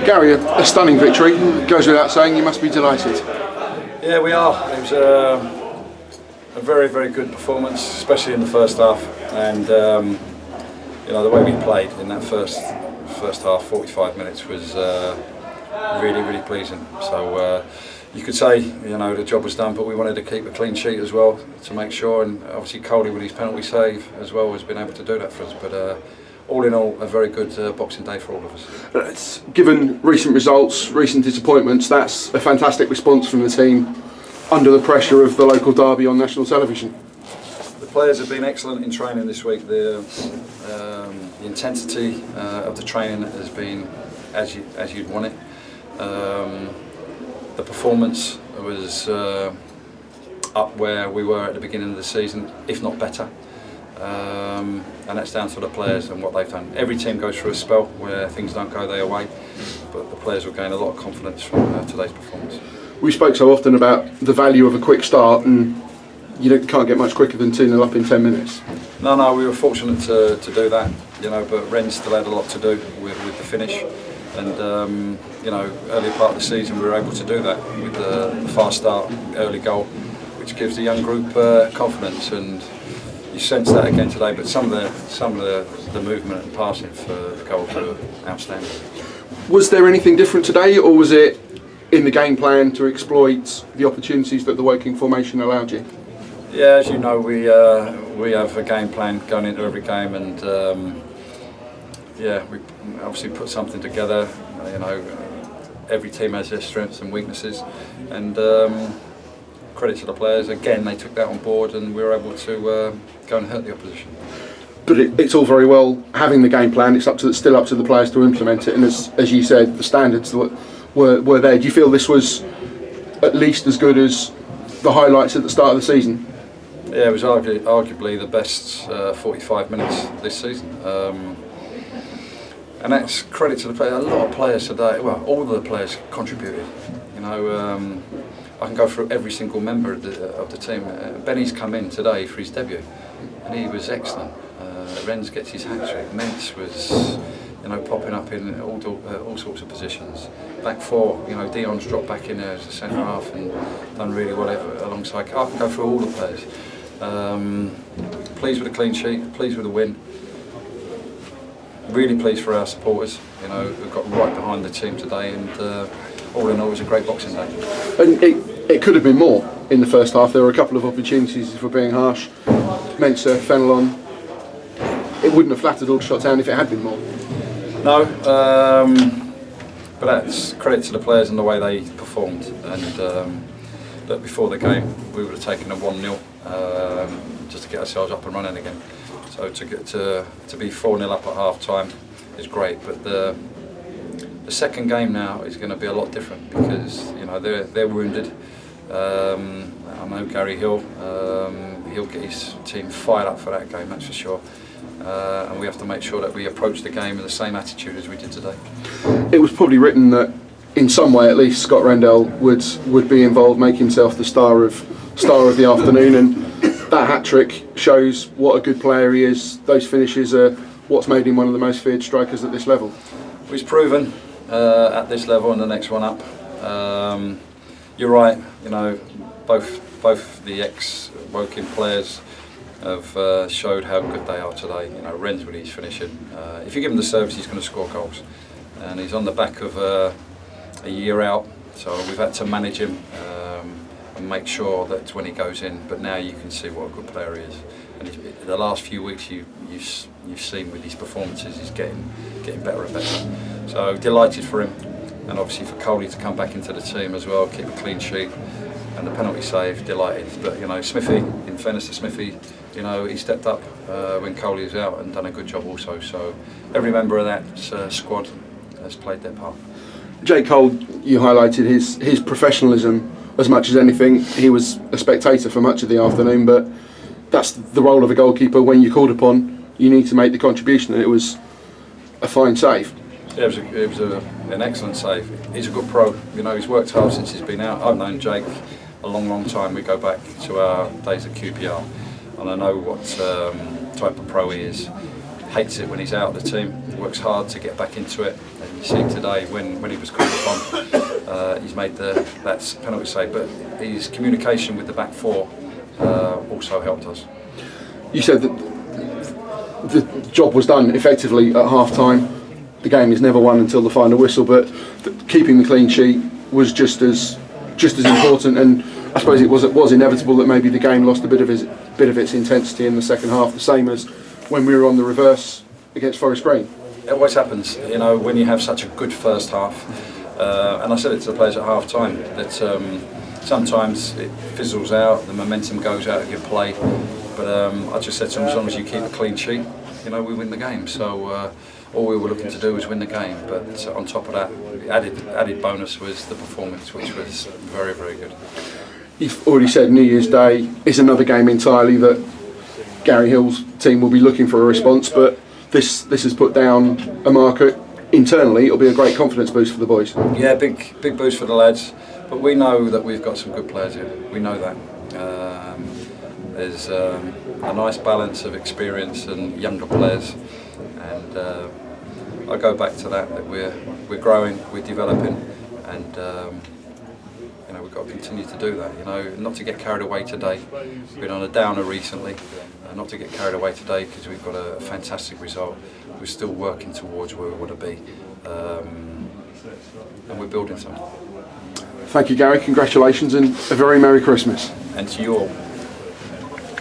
Gary, a stunning victory. Goes without saying, you must be delighted. Yeah, we are. It was a very, very good performance, especially in the first half. And you know, the way we played in that first half, 45 minutes, was really, really pleasing. So you could say, you know, the job was done, but we wanted to keep a clean sheet as well to make sure. And obviously, Coley with his penalty save as well has been able to do that for us. But all in all, a very good Boxing Day for all of us. Given recent results, recent disappointments, that's a fantastic response from the team under the pressure of the local derby on national television. The players have been excellent in training this week. The intensity of the training has been as you'd want it. The performance was up where we were at the beginning of the season, if not better. And that's down to the players and what they've done. Every team goes through a spell where things don't go their way, but the players will gain a lot of confidence from today's performance. We spoke so often about the value of a quick start, and you can't get much quicker than 2-0 up in 10 minutes. No, we were fortunate to do that, you know, but Rennes still had a lot to do with the finish. And you know, earlier part of the season we were able to do that with the fast start, early goal, which gives the young group confidence. And you sense that again today, but some of the movement and passing for the goals were outstanding. Was there anything different today, or was it in the game plan to exploit the opportunities that the Woking formation allowed you? Yeah, as you know, we have a game plan going into every game, and yeah, we obviously put something together. You know, every team has their strengths and weaknesses, and credit to the players. Again, they took that on board, and we were able to go and hurt the opposition. But it's all very well having the game plan. It's still up to the players to implement it. And as you said, the standards were there. Do you feel this was at least as good as the highlights at the start of the season? Yeah, it was arguably the best 45 minutes this season. And that's credit to the players. A lot of players today, well, all of the players contributed. You know, I can go through every single member of the team. Benny's come in today for his debut, and he was excellent. Rennes gets his hat-trick. Mintz was, you know, popping up in all sorts of positions. Back four, you know, Dion's dropped back in there as a centre half and done really well alongside. I can go through all the players. Pleased with the clean sheet, pleased with the win. Really pleased for our supporters. You know, we've got right behind the team today, and all in all, it was a great Boxing Day. And it could have been more in the first half. There were a couple of opportunities, if we're being harsh. Mensah, Fenelon. It wouldn't have flattered Aldershot Town if it had been more. No, but that's credit to the players and the way they performed. And look, before the game, we would have taken a 1-0 just to get ourselves up and running again. So to be 4-0 up at half time is great, but the second game now is going to be a lot different because, you know, they're wounded. I know Gary Hill, he'll get his team fired up for that game, that's for sure. And we have to make sure that we approach the game with the same attitude as we did today. It was probably written that in some way at least Scott Rendell would be involved, make himself the star of the afternoon, and that hat-trick shows what a good player he is. Those finishes are what's made him one of the most feared strikers at this level. He's proven at this level and the next one up. You're right, you know, both the ex-Woking players have showed how good they are today. You know, Rennes with his finishing. If you give him the service, he's going to score goals. And he's on the back of a year out, so we've had to manage him and make sure that when he goes in. But now you can see what a good player he is. And the last few weeks you've seen with his performances, he's getting better and better. So delighted for him, and obviously for Coley to come back into the team as well, keep a clean sheet. And the penalty save, delighted. But you know, Smithy, in fairness to Smithy, you know, he stepped up when Coley was out and done a good job also. So every member of that squad has played their part. Jake Cole, you highlighted his professionalism as much as anything. He was a spectator for much of the afternoon, but that's the role of a goalkeeper. When you're called upon, you need to make the contribution, and it was a fine save. Yeah, it was an excellent save. He's a good pro. You know, he's worked hard since he's been out. I've known Jake a long time. We go back to our days at QPR, and I know what type of pro he is. hates it when he's out of the team. He works hard to get back into it. And you see today when he was called upon, he's made that penalty save. But his communication with the back four also helped us. You said that the job was done effectively at half-time. The game is never won until the final whistle, but keeping the clean sheet was just as important. And I suppose it was inevitable that maybe the game lost a bit of its intensity in the second half, the same as when we were on the reverse against Forest Green. It always happens, you know, when you have such a good first half. And I said it to the players at half time that sometimes it fizzles out, the momentum goes out of your play. But I just said to them, as long as you keep a clean sheet, you know, we win the game. So all we were looking to do was win the game. But on top of that, the added bonus was the performance, which was very, very good. You've already said New Year's Day is another game entirely that Gary Hill's team will be looking for a response, but this has put down a marker internally. It'll be a great confidence boost for the boys. Yeah, big boost for the lads, but we know that we've got some good players here. We know that. There's a nice balance of experience and younger players, and I go back to that we're growing, we're developing, and you know, we've got to continue to do that. You know, not to get carried away today. We've been on a downer recently. Not to get carried away today because we've got a fantastic result. We're still working towards where we want to be, and we're building something. Thank you, Gary. Congratulations and a very Merry Christmas. And to you all.